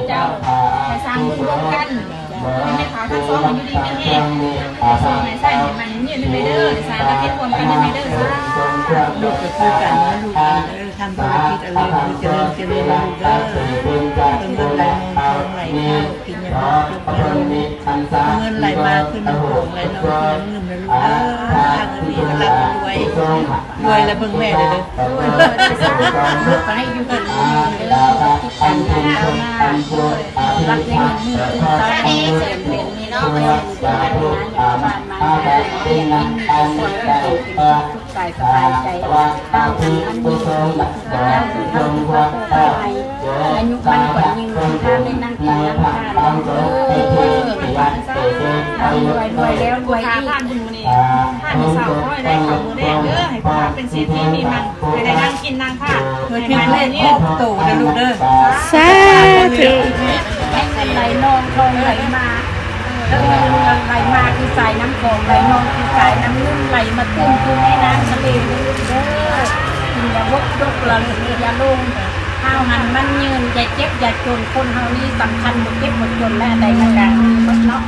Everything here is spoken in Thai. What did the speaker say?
เจ้าให้สร้างบุญร่วมกันให้แม่ขาวทั้งสองอยู่ดีเป็นเองสองให้ใส่ให้มันยืนในเด้อสร้างประเทศรวมกันในเด้อลูกก็คือกันนะลูกกันทำธุรกิจอะไรเจริญลูกเด้อเงินไหลมองทองไหลเข้ากินยาเงินไหลมาขึ้นน้ำโขงไหลน้ำเงินนะลูกเด้อทางนี้ก็รับรวยแล้วเบิ่งแม่เลยเด้อรวยสร้างลูกให้อยู่กันเด้อคิดกันเอามารักในเงินมือตื่นตาดีเสียงเป็นนี่เนาะไปการงานอย่างบ้านมาเรียนมีความสุขทุกกายสบายใจเอามันมีความสุขแล้วถึงเราที่ว่าไปอายุมันกว่ายิ่งถ้าไม่นั่งกินน้ำตารวยแล้วรวยอีกท่านบุญนี่ท่านสาวร้อยได้เขามือแดงเด้อให้พ่อเป็นสิทธิมีมันให้ได้นั่งกินนั่งผ้าเพื่อที่แม่นี่โตเด้อลูกเด้อสาธุ ให้เงินไหลนองทองไหลมาแล้วเงินไหลมาคือสายน้ำของไหลนองคือสายน้ำนุ่มไหลมาตื้นคือแม่น้ำทะเลเด้อกินอย่าวกยกละอย่าลงข้าวหันมันยืนอย่าเจ็บอย่าจนคนเฮานี่สำคัญหมดเจ็บหมดจนและใดละกันเนาะ